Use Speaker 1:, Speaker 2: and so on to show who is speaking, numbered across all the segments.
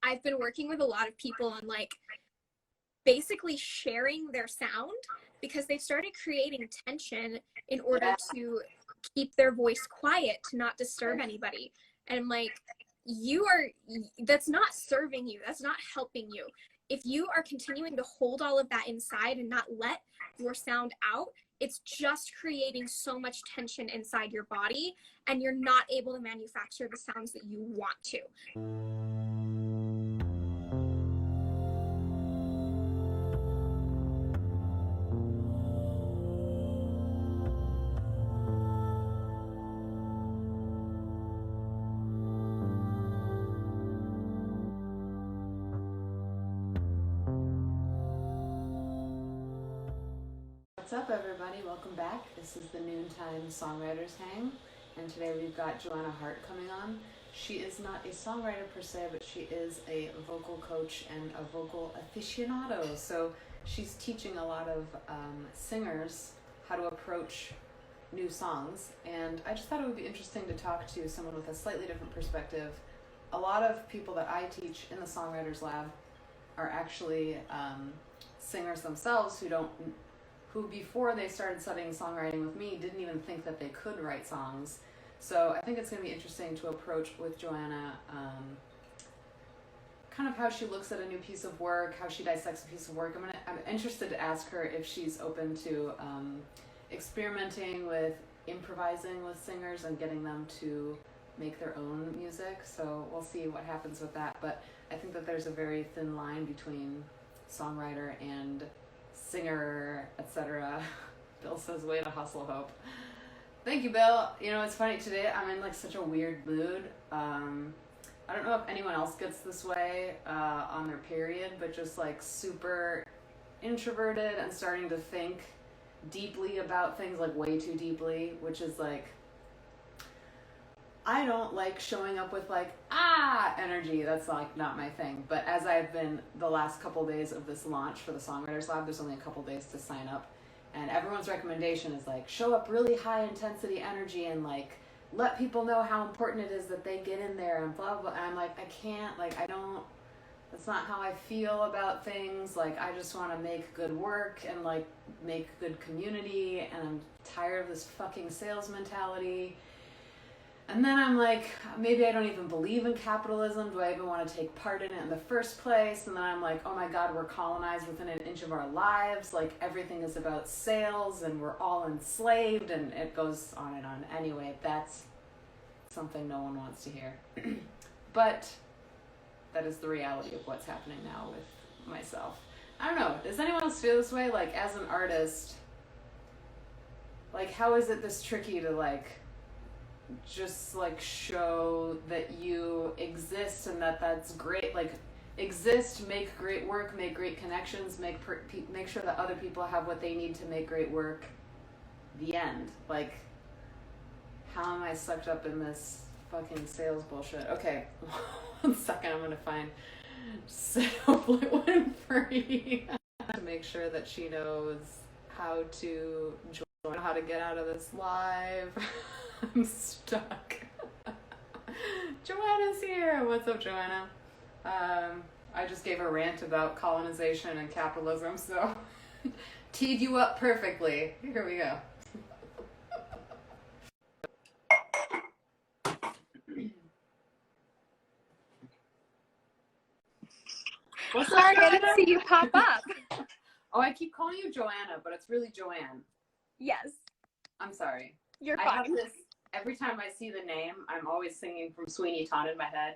Speaker 1: I've been working with a lot of people on like basically sharing their sound because they've started creating tension in order to keep their voice quiet, to not disturb anybody. And I'm like, that's not serving you. That's not helping you. If you are continuing to hold all of that inside and not let your sound out, it's just creating so much tension inside your body, and you're not able to manufacture the sounds that you want to.
Speaker 2: What's up, everybody? Welcome back. This is the Noontime Songwriters Hang, and today we've got Joanne Hart coming on. She is not a songwriter per se, but she is a vocal coach and a vocal aficionado. So she's teaching a lot of singers how to approach new songs, and I just thought it would be interesting to talk to someone with a slightly different perspective. A lot of people that I teach in the Songwriters Lab are actually singers themselves who before they started studying songwriting with me didn't even think that they could write songs. So I think it's going to be interesting to approach with Joanna kind of how she looks at a new piece of work, how she dissects a piece of work. I'm interested to ask her if she's open to experimenting with improvising with singers and getting them to make their own music. So we'll see what happens with that. But I think that there's a very thin line between songwriter and singer, etc. Bill says, way to hustle, Hope. Thank you, Bill. You know, it's funny, today I'm in like such a weird mood. I don't know if anyone else gets this way on their period, but just like super introverted and starting to think deeply about things, like way too deeply, which is like, I don't like showing up with like, energy. That's like not my thing. But as I've been the last couple days of this launch for the Songwriters Lab, there's only a couple days to sign up. And everyone's recommendation is like, show up really high intensity energy and like, let people know how important it is that they get in there and blah, blah. And I'm like, I can't, like, that's not how I feel about things. Like, I just want to make good work and like make good community. And I'm tired of this fucking sales mentality. And then I'm like, maybe I don't even believe in capitalism. Do I even want to take part in it in the first place? And then I'm like, oh my God, we're colonized within an inch of our lives. Like, everything is about sales and we're all enslaved, and it goes on and on. Anyway, that's something no one wants to hear. But that is the reality of what's happening now with myself. I don't know. Does anyone else feel this way? Like, as an artist, like, how is it this tricky to like, just like show that you exist and that's great, like exist, make great work, make great connections, make sure that other people have what they need to make great work, the end. Like, how am I sucked up in this fucking sales bullshit? Okay, 1 second, I'm gonna find Win Free to make sure that she knows how to join, how to get out of this live. I'm stuck. Joanna's here. What's up, Joanna? I just gave a rant about colonization and capitalism, so teed you up perfectly. Here we go.
Speaker 1: What's Sorry, I didn't see you pop up.
Speaker 2: Oh, I keep calling you Joanna, but it's really Joanne.
Speaker 1: Yes.
Speaker 2: I'm sorry.
Speaker 1: You're fine.
Speaker 2: I have this, every time I see the name, I'm always singing from Sweeney Todd in my head.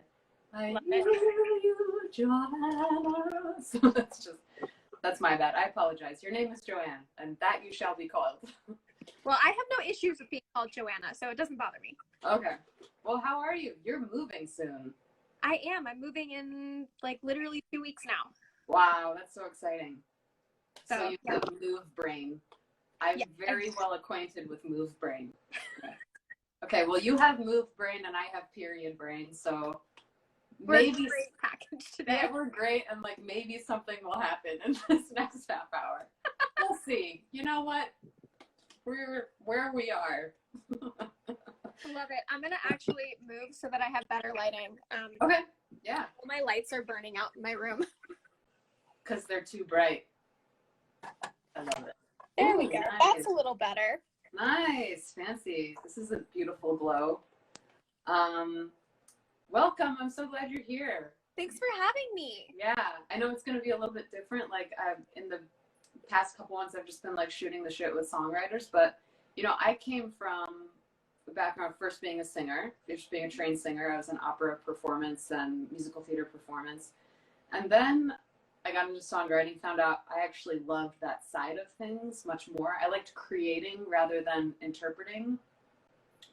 Speaker 2: I hear you, Joanna. So that's my bad. I apologize. Your name is Joanne, and that you shall be called.
Speaker 1: Well, I have no issues with being called Joanna, so it doesn't bother me.
Speaker 2: Okay. Well, how are you? You're moving soon.
Speaker 1: I am. I'm moving in like literally 2 weeks now.
Speaker 2: Wow, that's so exciting. So you have move brain. I'm very well acquainted with move brain. Okay, well, you have move brain and I have period brain, so maybe
Speaker 1: we're a great package today.
Speaker 2: Yeah, we're great, and like maybe something will happen in this next half hour. We'll see. You know what? We're where we are.
Speaker 1: I love it. I'm gonna actually move so that I have better lighting.
Speaker 2: Okay. Yeah.
Speaker 1: All my lights are burning out in my room.
Speaker 2: Because they're too bright. I love it.
Speaker 1: There
Speaker 2: Ooh,
Speaker 1: we go.
Speaker 2: nice.
Speaker 1: That's a little better.
Speaker 2: Nice. Fancy. This is a beautiful glow. Welcome. I'm so glad you're here.
Speaker 1: Thanks for having me.
Speaker 2: Yeah. I know it's going to be a little bit different. Like, in the past couple months, I've just been like shooting the shit with songwriters. But, you know, I came from the background of first being a singer, just being a trained singer. I was in opera performance and musical theater performance. And then I got into songwriting, found out I actually loved that side of things much more. I liked creating rather than interpreting,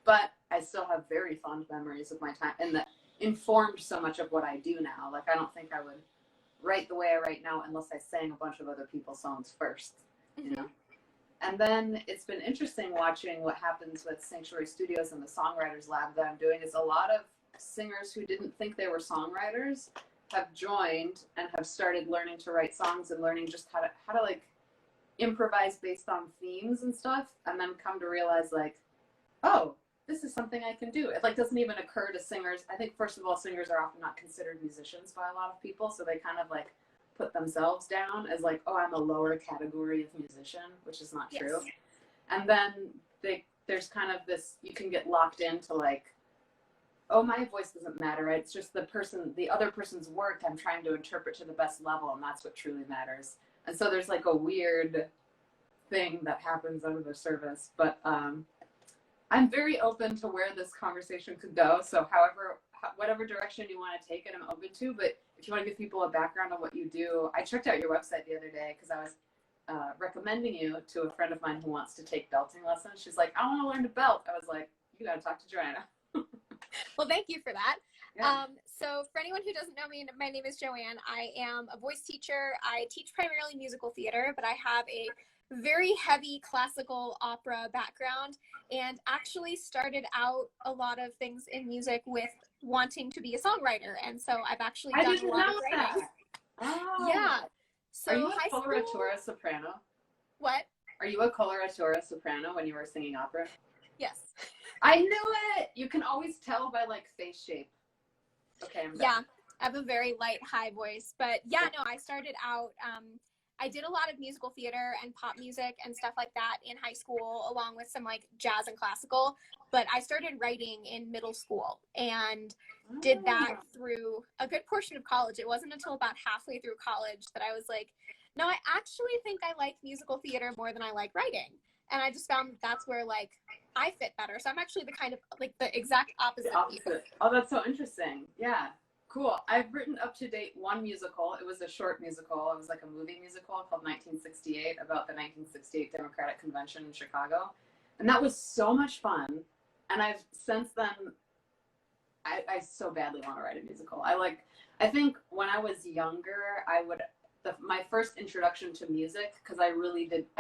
Speaker 2: but I still have very fond memories of my time, and that informed so much of what I do now. Like, I don't think I would write the way I write now unless I sang a bunch of other people's songs first, you know? And then it's been interesting watching what happens with Sanctuary Studios and the Songwriters Lab that I'm doing. Is a lot of singers who didn't think they were songwriters have joined and have started learning to write songs and learning just how to like improvise based on themes and stuff, and then come to realize like, oh, this is something I can do. It like doesn't even occur to singers. I think first of all, singers are often not considered musicians by a lot of people, so they kind of like put themselves down as like, oh, I'm a lower category of musician, which is not true. Yes. And then there's kind of this, you can get locked into like, oh, my voice doesn't matter. It's just the other person's work I'm trying to interpret to the best level, and that's what truly matters. And so there's like a weird thing that happens under the surface. But I'm very open to where this conversation could go. So whatever direction you want to take it, I'm open to. But if you want to give people a background on what you do, I checked out your website the other day because I was recommending you to a friend of mine who wants to take belting lessons. She's like, I want to learn to belt. I was like, you got to talk to Joanna.
Speaker 1: Well, thank you for that.
Speaker 2: Yeah.
Speaker 1: So for anyone who doesn't know me, my name is Joanne. I am a voice teacher. I teach primarily musical theater, but I have a very heavy classical opera background, and actually started out a lot of things in music with wanting to be a songwriter. And so I've actually done a lot of writing.
Speaker 2: Oh.
Speaker 1: Yeah. So
Speaker 2: are you a coloratura soprano?
Speaker 1: What?
Speaker 2: Are you a coloratura soprano when you were singing opera?
Speaker 1: Yes.
Speaker 2: I knew it. You can always tell by like face shape. Okay, I'm done.
Speaker 1: Yeah, I have a very light, high voice, but yeah, no, I started out, I did a lot of musical theater and pop music and stuff like that in high school, along with some like jazz and classical, but I started writing in middle school and did that through a good portion of college. It wasn't until about halfway through college that I was like, no, I actually think I like musical theater more than I like writing. And I just found that's where like I fit better. So I'm actually the kind of like the exact opposite.
Speaker 2: Oh, that's so interesting. Yeah. Cool. I've written up to date one musical. It was a short musical. It was like a movie musical called 1968 about the 1968 Democratic Convention in Chicago. And that was so much fun. And I've since then, I so badly want to write a musical. I think when I was younger, my first introduction to music, because I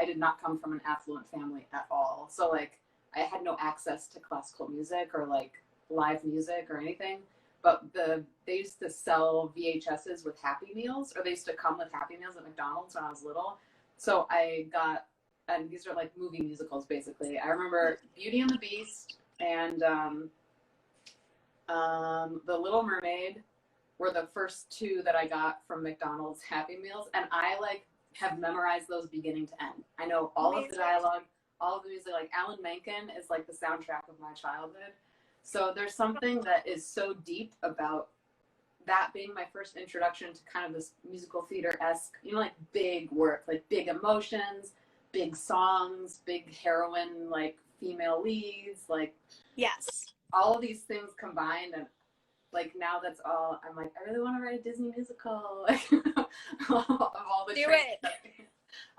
Speaker 2: did not come from an affluent family at all. So like I had no access to classical music or like live music or anything. But they used to sell VHSs with Happy Meals, or they used to come with Happy Meals at McDonald's when I was little. So and these are like movie musicals basically. I remember Beauty and the Beast and The Little Mermaid were the first two that I got from McDonald's Happy Meals, and I like have memorized those beginning to end. I know all of the dialogue, all of the music. Like Alan Menken is like the soundtrack of my childhood. So there's something that is so deep about that being my first introduction to kind of this musical theater-esque, like big work, like big emotions, big songs, big heroine, like female leads, like
Speaker 1: yes,
Speaker 2: all of these things combined. And like now that's all I'm like, I really want to write a Disney musical. Like of all the
Speaker 1: do it.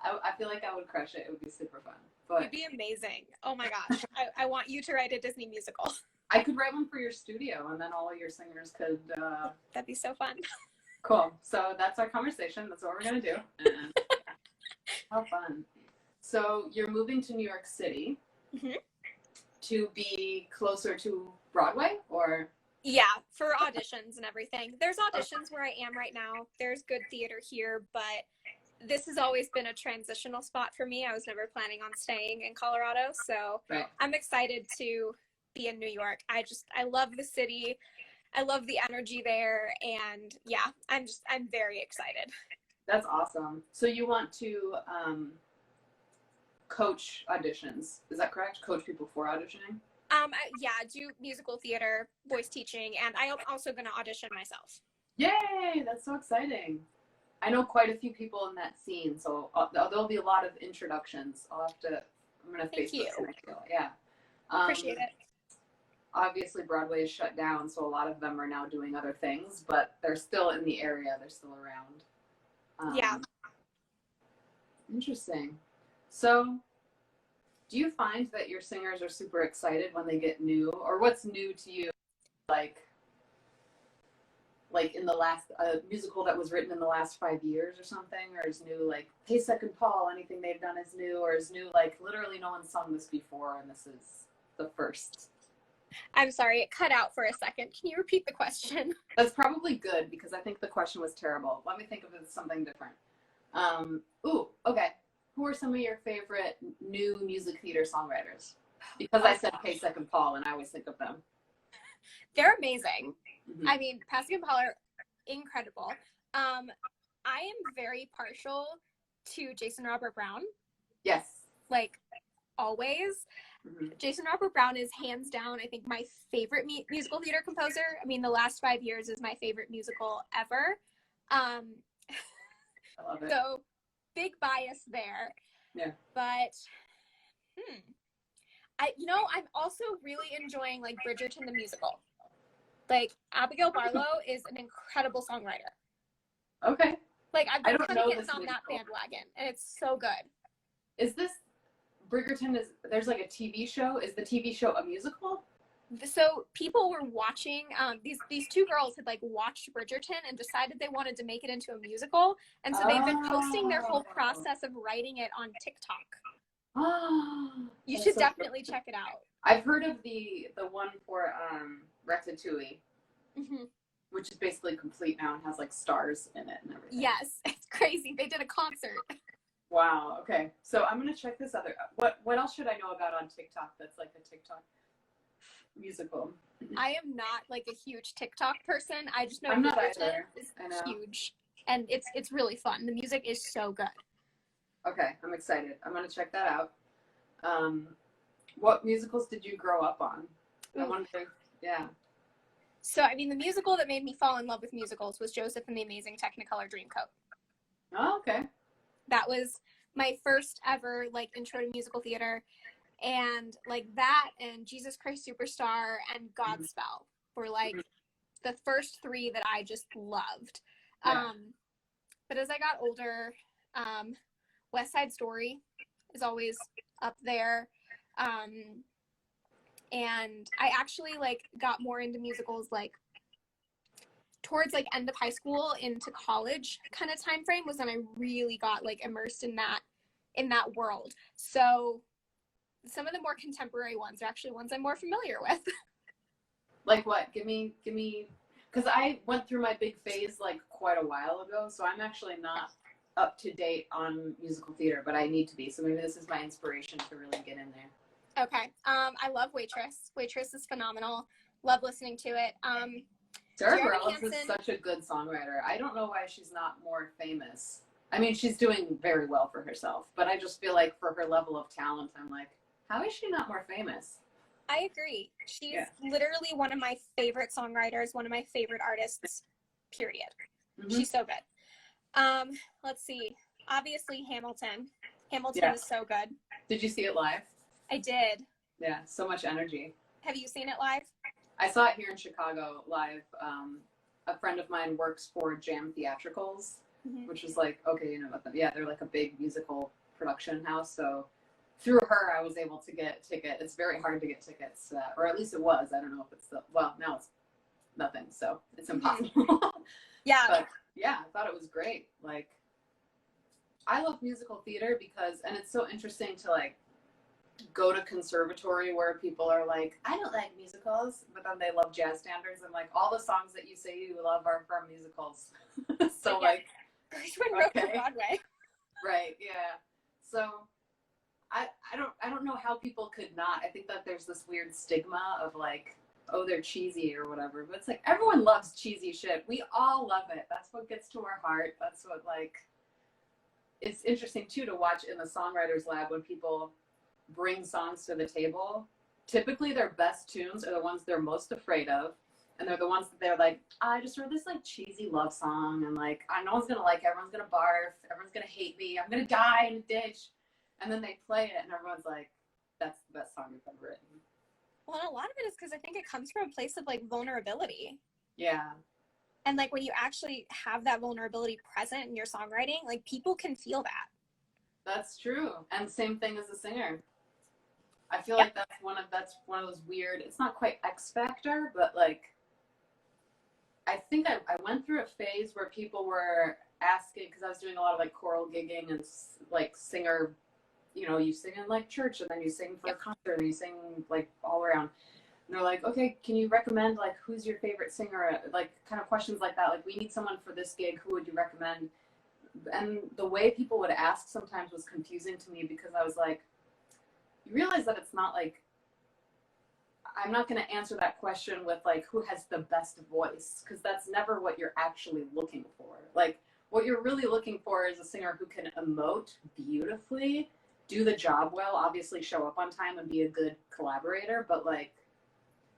Speaker 2: I feel like I would crush it. It would be super fun. But
Speaker 1: it'd be amazing. Oh my gosh. I want you to write a Disney musical.
Speaker 2: I could write one for your studio, and then all of your singers could.
Speaker 1: That'd be so fun.
Speaker 2: Cool. So that's our conversation. That's what we're gonna do. How fun. So you're moving to New York City to be closer to Broadway, or?
Speaker 1: Yeah, for auditions and everything. There's auditions where I am right now. There's good theater here, but this has always been a transitional spot for me. I was never planning on staying in Colorado, so I'm excited to be in New York. I love the city. I love the energy there, and yeah, I'm very excited.
Speaker 2: That's awesome. So you want to coach auditions, is that correct? Coach people for auditioning?
Speaker 1: Yeah, do musical theater, voice teaching, and I'm also going to audition myself.
Speaker 2: Yay! That's so exciting. I know quite a few people in that scene, so there'll be a lot of introductions. I'm going to Facebook connect you. Yeah.
Speaker 1: Appreciate it.
Speaker 2: Obviously, Broadway is shut down, so a lot of them are now doing other things, but they're still in the area. They're still around.
Speaker 1: Yeah.
Speaker 2: Interesting. So, do you find that your singers are super excited when they get new, or what's new to you? Like in the last musical that was written in the last 5 years or something, or is new like Pasek and Paul? Anything they've done is new, or is new like literally no one's sung this before and this is the first?
Speaker 1: I'm sorry, it cut out for a second. Can you repeat the question?
Speaker 2: That's probably good because I think the question was terrible. Let me think of it as something different. Okay. Who are some of your favorite new music theater songwriters? Because I said Pasek and Paul, and I always think of them.
Speaker 1: They're amazing.
Speaker 2: Mm-hmm.
Speaker 1: I mean, Pasek and Paul are incredible. I am very partial to Jason Robert Brown.
Speaker 2: Yes.
Speaker 1: Like, always.
Speaker 2: Mm-hmm.
Speaker 1: Jason Robert Brown is hands down, I think, my favorite musical theater composer. I mean, the last 5 years is my favorite musical ever.
Speaker 2: I love it.
Speaker 1: So, big bias there.
Speaker 2: Yeah.
Speaker 1: But, I'm also really enjoying, like, Bridgerton the musical. Like, Abigail Barlow is an incredible songwriter.
Speaker 2: Okay.
Speaker 1: Like, I've been kind of getting on
Speaker 2: musical.
Speaker 1: that bandwagon, and it's so good.
Speaker 2: Is this Bridgerton? There's like a TV show? Is the TV show a musical?
Speaker 1: So people were watching, these two girls had like watched Bridgerton and decided they wanted to make it into a musical. And so they've been posting their whole process of writing it on TikTok. You should definitely check it out.
Speaker 2: I've heard of the one for Ratatouille, which is basically complete now and has like stars in it and everything.
Speaker 1: Yes, it's crazy. They did a concert.
Speaker 2: Wow. Okay. So I'm gonna check this other. What else should I know about on TikTok that's like a TikTok musical?
Speaker 1: I am not like a huge TikTok person. I just know
Speaker 2: I'm not
Speaker 1: Bridgerton
Speaker 2: either.
Speaker 1: is huge, and it's really fun. The music is so good.
Speaker 2: Okay, I'm excited. I'm gonna check that out. What musicals did you grow up on? I wonder. Yeah.
Speaker 1: So I mean, the musical that made me fall in love with musicals was Joseph and the Amazing Technicolor Dreamcoat.
Speaker 2: Oh, okay.
Speaker 1: That was my first ever like intro to musical theater, and like that and Jesus Christ Superstar and Godspell were like the first three that I just loved.
Speaker 2: Yeah.
Speaker 1: But as I got older, West Side Story is always up there. And I actually like got more into musicals like towards like end of high school into college kind of time frame was when I really got like immersed in that world. So some of the more contemporary ones are actually ones I'm more familiar with.
Speaker 2: Like what? Give me, because I went through my big phase like quite a while ago, so I'm actually not up to date on musical theater, but I need to be. So maybe this is my inspiration to really get in there.
Speaker 1: Okay. I love Waitress. Waitress is phenomenal. Love listening to it.
Speaker 2: Sarah Bareilles is such a good songwriter. I don't know why she's not more famous. I mean, she's doing very well for herself, but I just feel like for her level of talent, I'm like, how is she not more famous?
Speaker 1: I agree. She's literally one of my favorite songwriters, one of my favorite artists, period. She's so good. Let's see. Obviously, Hamilton. Hamilton is so good.
Speaker 2: Did you see it live?
Speaker 1: I did.
Speaker 2: Yeah, so much energy.
Speaker 1: Have you seen it live?
Speaker 2: I saw it here in Chicago live. A friend of mine works for Jam Theatricals, which is like, okay, you know about them. Yeah, they're like a big musical production house. So through her, I was able to get a ticket. It's very hard to get tickets, or at least it was. I don't know if it's still, well, now it's nothing. So it's impossible.
Speaker 1: Yeah.
Speaker 2: But yeah, I thought it was great. Like, I love musical theater because, and it's so interesting to like, go to conservatory where people are like, I don't like musicals, but then they love jazz standards, and like all the songs that you say you love are from musicals. So like,
Speaker 1: Gershwin wrote for Broadway.
Speaker 2: Right, yeah. So I don't know how people could not. I think that there's this weird stigma of like oh, they're cheesy or whatever. But it's like, everyone loves cheesy shit. We all love it. That's what gets to our heart. That's what, like, it's interesting too to watch in the Songwriters Lab when people bring songs to the table. Typically their best tunes are the ones they're most afraid of. And they're the ones that they're like, I just wrote this like cheesy love song, and like, no one's gonna like it, everyone's gonna barf, everyone's gonna hate me, I'm gonna die in a ditch. And then they play it and everyone's like, that's the best song you've ever written.
Speaker 1: Well, and a lot of it is because I think it comes from a place of like vulnerability.
Speaker 2: Yeah.
Speaker 1: And like when you actually have that vulnerability present in your songwriting, like people can feel that.
Speaker 2: That's true. And same thing as a singer. I feel
Speaker 1: Yep.
Speaker 2: like that's one of those weird, it's not quite X Factor, but like, I think I went through a phase where people were asking, because I was doing a lot of like choral gigging and like singer, you know, you sing in like church and then you sing for a concert and you sing like all around. And they're like, okay, can you recommend like who's your favorite singer? Like kind of questions like that. Like, we need someone for this gig. Who would you recommend? And the way people would ask sometimes was confusing to me, because I was like, you realize that it's not like, I'm not going to answer that question with like who has the best voice, because that's never what you're actually looking for. Like, what you're really looking for is a singer who can emote beautifully, do the job well, obviously show up on time and be a good collaborator. But like,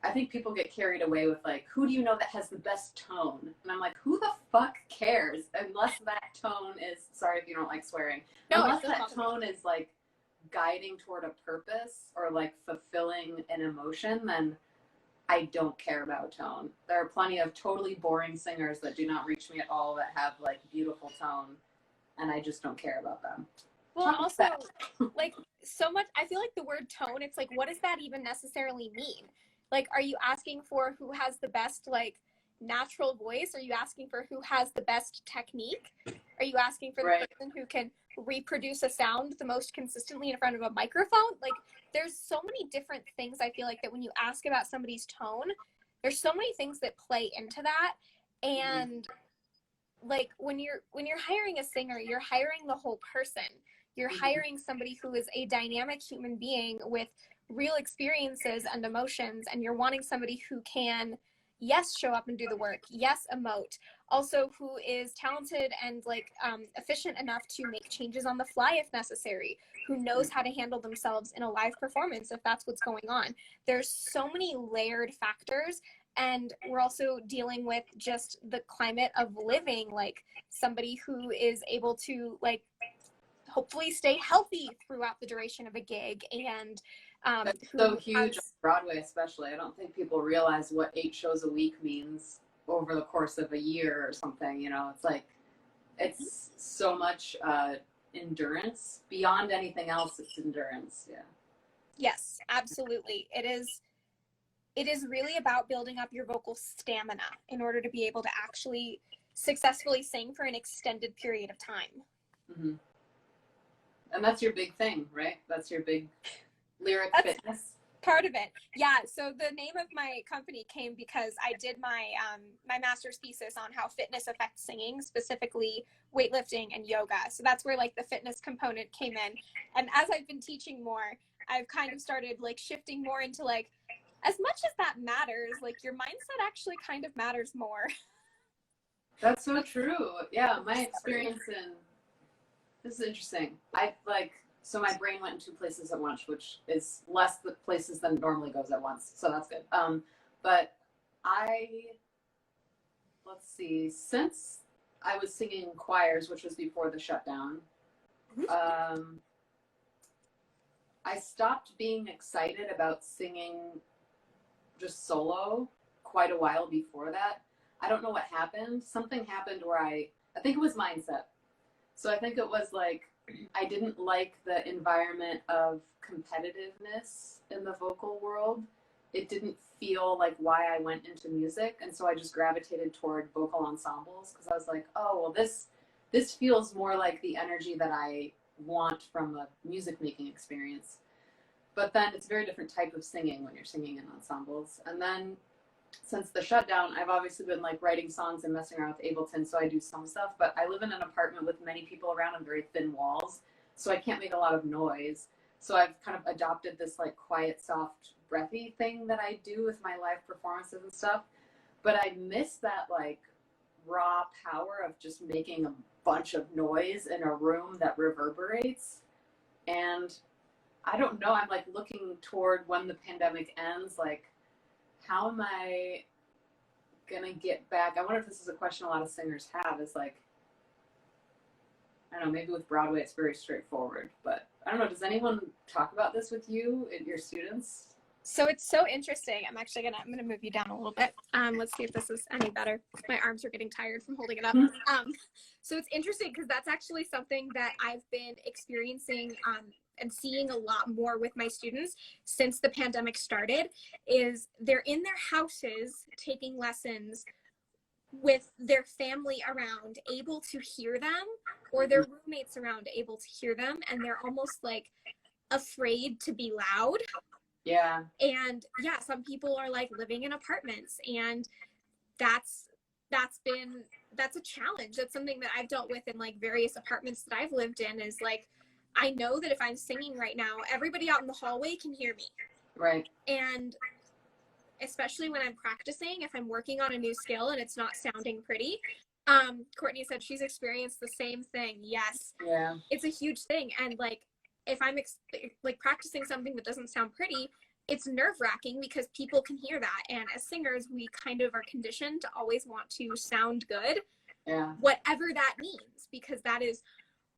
Speaker 2: I think people get carried away with like, who do you know that has the best tone? And I'm like, who the fuck cares? Unless that tone is, sorry if you don't like swearing,
Speaker 1: No,
Speaker 2: unless that tone is like guiding toward a purpose or like fulfilling an emotion, then I don't care about tone. There are plenty of totally boring singers that do not reach me at all that have like beautiful tone, and I just don't care about them.
Speaker 1: Well, and also like so much, I feel like the word tone, it's like, what does that even necessarily mean? Like, are you asking for who has the best like natural voice? Are you asking for who has the best technique? Are you asking for the person who can reproduce a sound the most consistently in front of a microphone? Like, there's so many different things, I feel like, that when you ask about somebody's tone, there's so many things that play into that. And like when you're hiring a singer, you're hiring the whole person. You're hiring somebody who is a dynamic human being with real experiences and emotions, and you're wanting somebody who can, yes, show up and do the work, yes, emote, also who is talented and like efficient enough to make changes on the fly if necessary, who knows how to handle themselves in a live performance if that's what's going on. There's so many layered factors. And we're also dealing with just the climate of living, like somebody who is able to like hopefully stay healthy throughout the duration of a gig. And
Speaker 2: that's so huge on Broadway, especially. I don't think people realize what 8 shows a week means over the course of a year or something. You know, it's like, it's so much endurance beyond anything else. It's endurance. Yeah.
Speaker 1: Yes, absolutely. It is really about building up your vocal stamina in order to be able to actually successfully sing for an extended period of time.
Speaker 2: Mm-hmm. And that's your big thing, right? That's your big lyric fitness.
Speaker 1: Part of it. Yeah. So the name of my company came because I did my my master's thesis on how fitness affects singing, specifically weightlifting and yoga. So that's where like the fitness component came in. And as I've been teaching more, I've kind of started like shifting more into like, as much as that matters, like your mindset actually kind of matters more.
Speaker 2: That's so true. Yeah, my experience in, this is interesting. So my brain went in 2 places at once, which is less the places than it normally goes at once. So that's good. But let's see, since I was singing choirs, which was before the shutdown, I stopped being excited about singing just solo quite a while before that. I don't know what happened. Something happened where I think it was mindset. So I think it was like, I didn't like the environment of competitiveness in the vocal world. It didn't feel like why I went into music. And so I just gravitated toward vocal ensembles, because I was like, oh, well, this feels more like the energy that I want from a music making experience. But then it's a very different type of singing when you're singing in ensembles. And then since the shutdown, I've obviously been like writing songs and messing around with Ableton, so I do some stuff, but I live in an apartment with many people around and very thin walls, so I can't make a lot of noise. So I've kind of adopted this like quiet, soft, breathy thing that I do with my live performances and stuff. But I miss that like raw power of just making a bunch of noise in a room that reverberates. And I don't know, I'm like looking toward when the pandemic ends, like how am I gonna get back? I wonder if this is a question a lot of singers have, is like, I don't know, maybe with Broadway it's very straightforward, but I don't know, does anyone talk about this with you and your students?
Speaker 1: So it's so interesting. I'm gonna move you down a little bit. Let's see if this is any better. My arms are getting tired from holding it up. So it's interesting because that's actually something that I've been experiencing and seeing a lot more with my students since the pandemic started. Is they're in their houses taking lessons with their family around, able to hear them, or their roommates around, able to hear them, and they're almost like afraid to be loud.
Speaker 2: Yeah.
Speaker 1: And yeah, some people are like living in apartments, and that's a challenge. That's something that I've dealt with in like various apartments that I've lived in, is like, I know that if I'm singing right now, everybody out in the hallway can hear me.
Speaker 2: Right.
Speaker 1: And especially when I'm practicing, if I'm working on a new skill and it's not sounding pretty. Courtney said she's experienced the same thing. Yes.
Speaker 2: Yeah.
Speaker 1: It's a huge thing. And like, if I'm like practicing something that doesn't sound pretty, it's nerve-wracking because people can hear that. And as singers, we kind of are conditioned to always want to sound good.
Speaker 2: Yeah.
Speaker 1: Whatever that means, because that is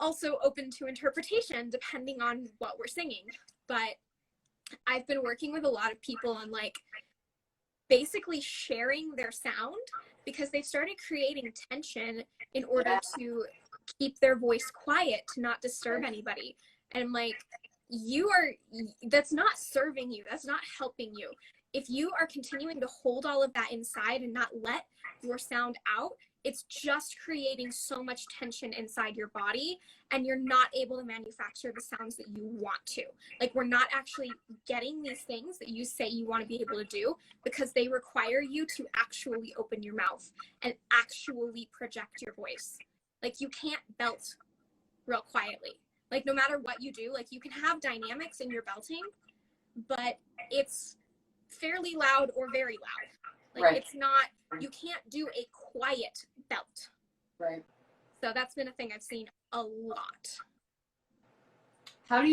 Speaker 1: also open to interpretation depending on what we're singing. But I've been working with a lot of people on like basically sharing their sound, because they've started creating tension in order to keep their voice quiet, to not disturb anybody. And I'm like, that's not serving you. That's not helping you. If you are continuing to hold all of that inside and not let your sound out, it's just creating so much tension inside your body, and you're not able to manufacture the sounds that you want to. Like, we're not actually getting these things that you say you want to be able to do, because they require you to actually open your mouth and actually project your voice. Like, you can't belt real quietly. Like, no matter what you do, like, you can have dynamics in your belting, but it's fairly loud or very loud. Like, it's not, you can't do a quiet belt.
Speaker 2: Right.
Speaker 1: So that's been a thing I've seen a lot.
Speaker 2: How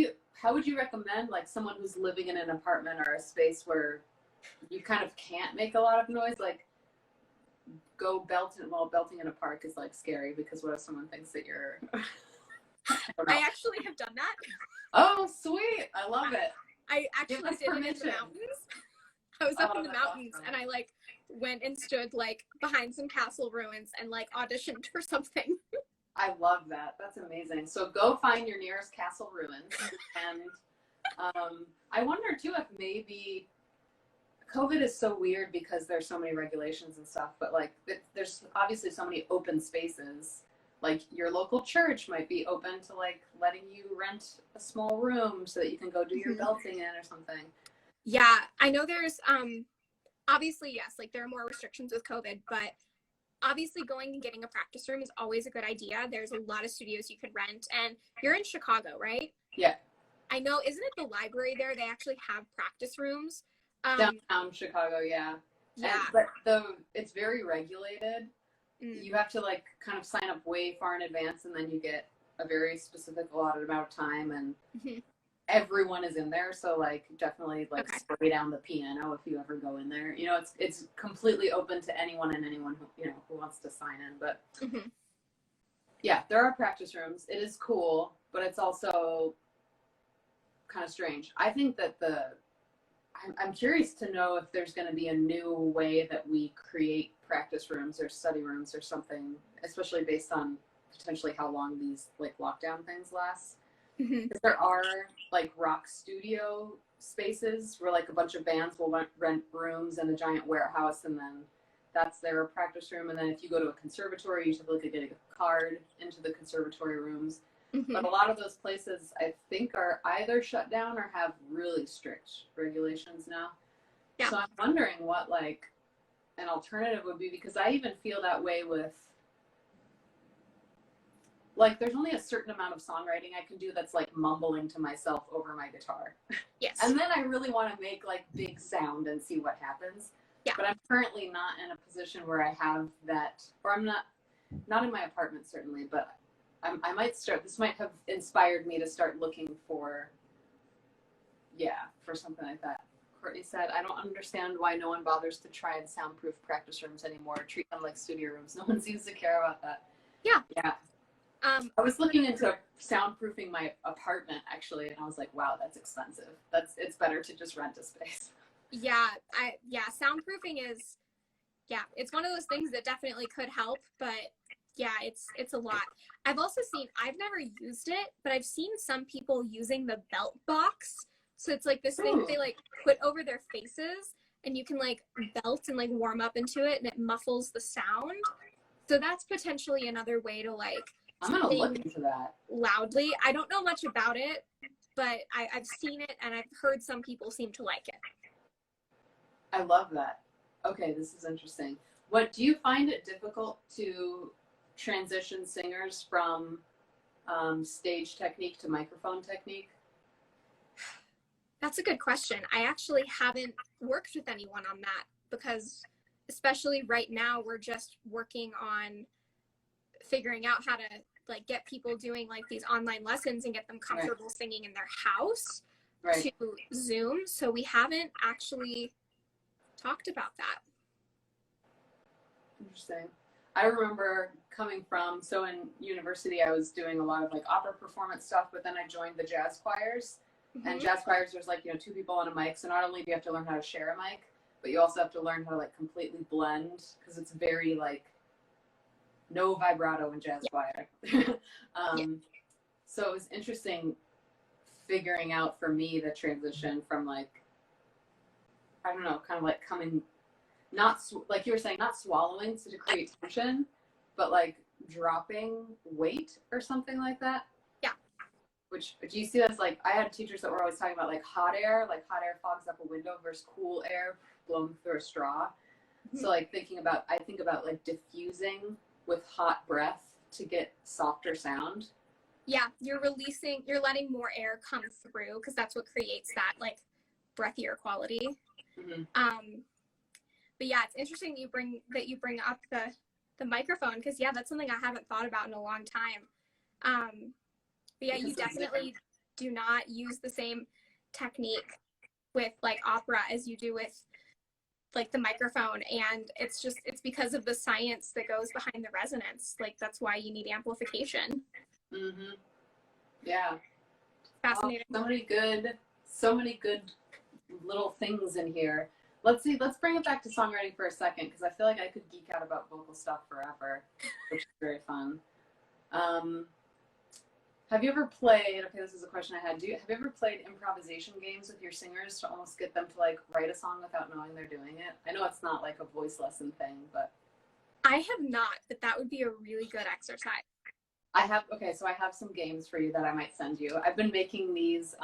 Speaker 2: would you recommend, like, someone who's living in an apartment or a space where you kind of can't make a lot of noise, like, go belting? Well, belting in a park is like scary, because what if someone thinks that you're
Speaker 1: I actually have done that.
Speaker 2: Oh, sweet. I love it.
Speaker 1: I actually did it in the mountains. I was up in the mountains, awesome. And I like went and stood like behind some castle ruins and like auditioned for something.
Speaker 2: I love that. That's amazing. So go find your nearest castle ruins. And I wonder too if maybe COVID is so weird because there's so many regulations and stuff, but like there's obviously so many open spaces. Like your local church might be open to like letting you rent a small room so that you can go do your belting in or something.
Speaker 1: Yeah, I know there's obviously, yes, like there are more restrictions with COVID, but obviously going and getting a practice room is always a good idea. There's a lot of studios you could rent, and you're in Chicago, right?
Speaker 2: Yeah. I
Speaker 1: know, isn't it the library there? They actually have practice rooms.
Speaker 2: Downtown Chicago, yeah.
Speaker 1: Yeah.
Speaker 2: But it's very regulated. You have to like kind of sign up way far in advance, and then you get a very specific allotted amount of time, and everyone is in there. So like definitely like spray down the piano if you ever go in there. You know, it's completely open to anyone and anyone who wants to sign in. But yeah, there are practice rooms. It is cool, but it's also kind of strange. I think that I'm curious to know if there's going to be a new way that we create practice rooms or study rooms or something, especially based on potentially how long these like lockdown things last. There are like rock studio spaces where like a bunch of bands will rent rooms in a giant warehouse, and then that's their practice room. And then if you go to a conservatory, you should look at getting a card into the conservatory rooms. But a lot of those places, I think, are either shut down or have really strict regulations now. Yeah. So I'm wondering what like an alternative would be, because I even feel that way with like there's only a certain amount of songwriting I can do that's like mumbling to myself over my guitar.
Speaker 1: Yes.
Speaker 2: And then I really want to make like big sound and see what happens.
Speaker 1: Yeah.
Speaker 2: But I'm currently not in a position where I have that, or I'm not in my apartment certainly, but I might start, this might have inspired me to start looking for, for something like that. Courtney said, I don't understand why no one bothers to try and soundproof practice rooms anymore. Treat them like studio rooms. No one seems to care about that.
Speaker 1: Yeah.
Speaker 2: Yeah. I was looking into soundproofing my apartment actually, and I was like, wow, that's expensive. It's better to just rent a space.
Speaker 1: Yeah, soundproofing is, it's one of those things that definitely could help, but yeah, it's a lot. I've also seen, I've never used it, but I've seen some people using the belt box. So it's like this thing they like put over their faces, and you can like belt and like warm up into it, and it muffles the sound. So that's potentially another way to like
Speaker 2: I'm gonna look into that
Speaker 1: loudly. I don't know much about it, but I've seen it, and I've heard some people seem to like it.
Speaker 2: I love that. Okay, this is interesting. What do you find it difficult to transition singers from stage technique to microphone technique?
Speaker 1: That's a good question. I actually haven't worked with anyone on that, because especially right now, we're just working on figuring out how to like get people doing like these online lessons and get them comfortable singing in their house to Zoom. So we haven't actually talked about that.
Speaker 2: Interesting. I remember coming from, so in university, I was doing a lot of like opera performance stuff, but then I joined the jazz choirs. And jazz choirs, there's like, 2 people on a mic. So not only do you have to learn how to share a mic, but you also have to learn how to like completely blend, because it's very like no vibrato in jazz choir. So it was interesting figuring out for me the transition from like, I don't know, kind of like coming, not like you were saying, not swallowing to create tension, but like dropping weight or something like that. Which, do you see that's like, I had teachers that were always talking about like hot air fogs up a window versus cool air blown through a straw. So like I think about like diffusing with hot breath to get softer sound.
Speaker 1: Yeah, you're letting more air come through, because that's what creates that like breathier quality. But yeah, it's interesting that you bring up the microphone, because that's something I haven't thought about in a long time. But yeah, you definitely do not use the same technique with like opera as you do with like the microphone, and it's because of the science that goes behind the resonance. Like that's why you need amplification. Yeah. Fascinating.
Speaker 2: So many good little things in here. Let's bring it back to songwriting for a second, because I feel like I could geek out about vocal stuff forever, which is very fun. Have you ever played, okay, this is a question I had, have you ever played improvisation games with your singers to almost get them to like write a song without knowing they're doing it? I know it's not like a voice lesson thing, but.
Speaker 1: I have not, but that would be a really good exercise.
Speaker 2: So I have some games for you that I might send you. I've been making these,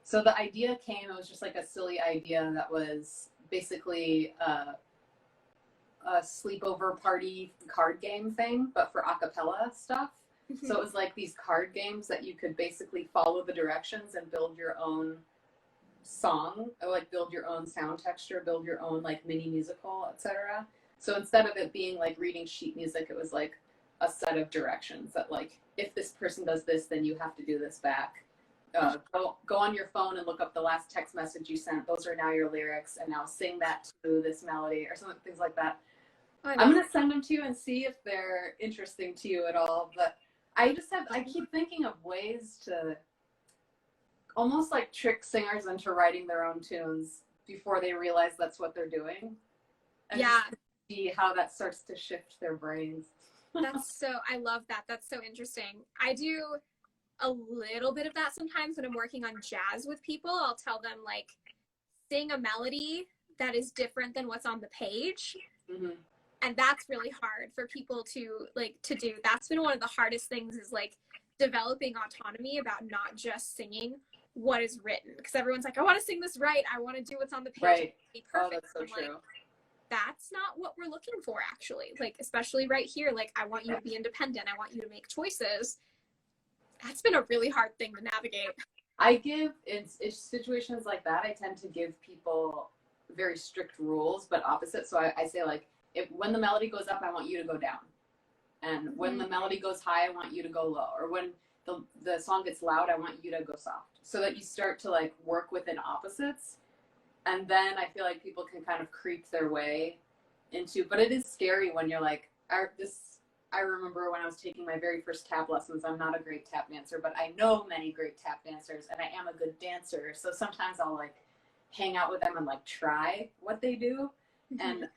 Speaker 2: so the idea came, it was just like a silly idea that was basically a sleepover party card game thing, but for a cappella stuff. So it was like these card games that you could basically follow the directions and build your own song, or like build your own sound texture, build your own like mini musical, etc. So instead of it being like reading sheet music, it was like a set of directions that like, if this person does this, then you have to do this back. Go on your phone and look up the last text message you sent. Those are now your lyrics, and now sing that to this melody or something, things like that. I'm going to send them to you and see if they're interesting to you at all. But I keep thinking of ways to almost like trick singers into writing their own tunes before they realize that's what they're doing. And see how that starts to shift their brains.
Speaker 1: I love that. That's so interesting. I do a little bit of that sometimes when I'm working on jazz with people. I'll tell them like, sing a melody that is different than what's on the page. And that's really hard for people to do. That's been one of the hardest things, is like developing autonomy about not just singing what is written, because everyone's like, I want to sing this right, I want to do what's on the page.
Speaker 2: Right.
Speaker 1: Be perfect.
Speaker 2: Oh, that's so true.
Speaker 1: that's not what we're looking for, actually. Like, especially right here, like, I want you to be independent. I want you to make choices. That's been a really hard thing to navigate.
Speaker 2: I give, in situations like that, I tend to give people very strict rules, but opposite. So I say, like, when the melody goes up, I want you to go down. And when the melody goes high, I want you to go low. Or when the song gets loud, I want you to go soft. So that you start to, like, work within opposites. And then I feel like people can kind of creep their way into, but it is scary when you're like, I remember when I was taking my very first tap lessons, I'm not a great tap dancer, but I know many great tap dancers, and I am a good dancer. So sometimes I'll, like, hang out with them and, like, try what they do. And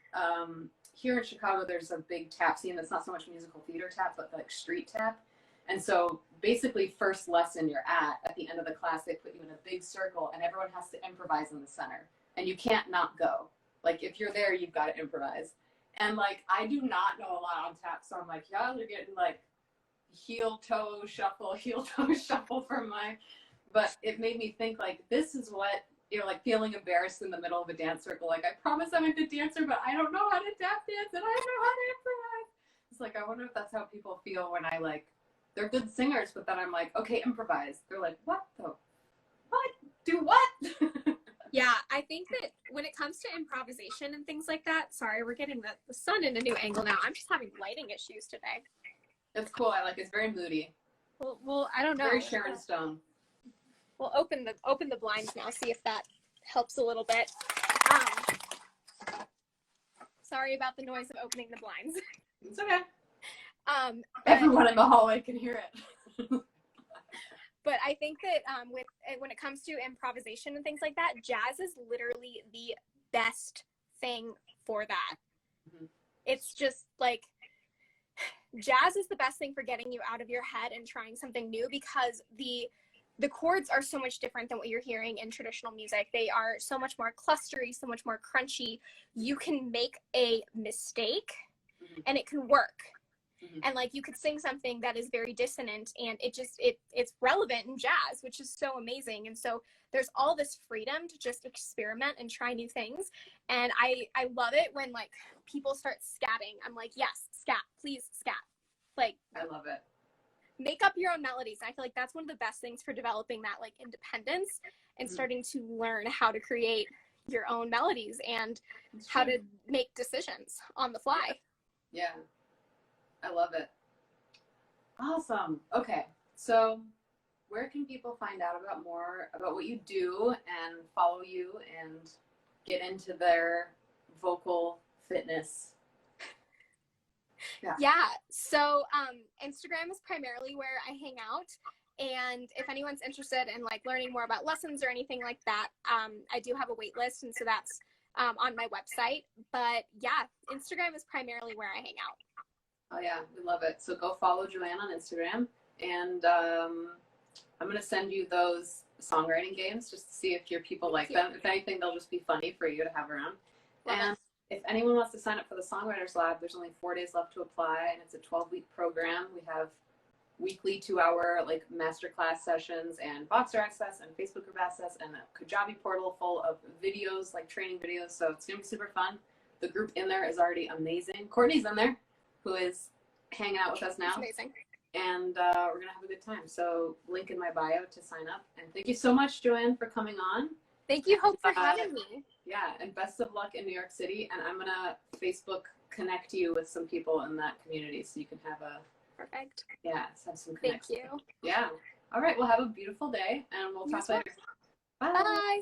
Speaker 2: here in Chicago, there's a big tap scene that's not so much musical theater tap, but, like, street tap. And so basically, first lesson you're at the end of the class, they put you in a big circle, and everyone has to improvise in the center. And you can't not go. Like, if you're there, you've got to improvise. And, like, I do not know a lot on tap, so I'm like, y'all are getting, like, heel-toe shuffle from but it made me think, like, this is what, you know, like, feeling embarrassed in the middle of a dance circle. Like, I promise I'm a good dancer, but I don't know how to tap dance, and I don't know how to improvise. It's like, I wonder if that's how people feel when I, like, they're good singers, but then I'm like, okay, improvise. They're like, what? Do what?
Speaker 1: Yeah, I think that when it comes to improvisation and things like that, sorry, we're getting the sun in a new angle now. I'm just having lighting issues today.
Speaker 2: It's cool. I like it. It's very moody.
Speaker 1: Well, I don't know.
Speaker 2: Very Sharon Stone.
Speaker 1: We'll open the blinds now, see if that helps a little bit. Sorry about the noise of opening the blinds.
Speaker 2: It's okay. Everyone in the hallway can hear it.
Speaker 1: But I think that when it comes to improvisation and things like that, jazz is literally the best thing for that. Mm-hmm. It's just like, jazz is the best thing for getting you out of your head and trying something new, because the chords are so much different than what you're hearing in traditional music. They are so much more clustery, so much more crunchy. You can make a mistake and it can work. And, like, you could sing something that is very dissonant, and it's relevant in jazz, which is so amazing. And so there's all this freedom to just experiment and try new things. And I love it when, like, people start scatting. I'm like, yes, scat, please scat. Like,
Speaker 2: I love it.
Speaker 1: Make up your own melodies. And I feel like that's one of the best things for developing that, like, independence and starting to learn how to create your own melodies and how to make decisions on the fly.
Speaker 2: Yeah. I love it. Awesome. Okay. So where can people find out about more about what you do and follow you and get into their vocal fitness?
Speaker 1: Yeah. So Instagram is primarily where I hang out. And if anyone's interested in, like, learning more about lessons or anything like that, I do have a wait list. And so that's on my website. But yeah, Instagram is primarily where I hang out.
Speaker 2: Oh yeah, we love it. So go follow Joanne on Instagram, and I'm going to send you those songwriting games just to see if your people like them. If anything, they'll just be funny for you to have around. And if anyone wants to sign up for the Songwriters Lab, there's only 4 days left to apply, and it's a 12-week program. We have weekly 2-hour, like, masterclass sessions and Boxer access and Facebook group access and a Kajabi portal full of videos, like training videos. So it's going to be super fun. The group in there is already amazing. Courtney's in there, who is hanging out with us now.
Speaker 1: That's amazing.
Speaker 2: And we're going to have a good time. So link in my bio to sign up. And thank you so much, Joanne, for coming on.
Speaker 1: Thank you, Hope, for having me.
Speaker 2: Yeah, and best of luck in New York City. And I'm going to Facebook connect you with some people in that community so you can have a...
Speaker 1: Perfect.
Speaker 2: Yeah, have some connection.
Speaker 1: Thank you.
Speaker 2: Yeah. All right, well, have a beautiful day, and we'll talk later. Bye.
Speaker 1: Bye.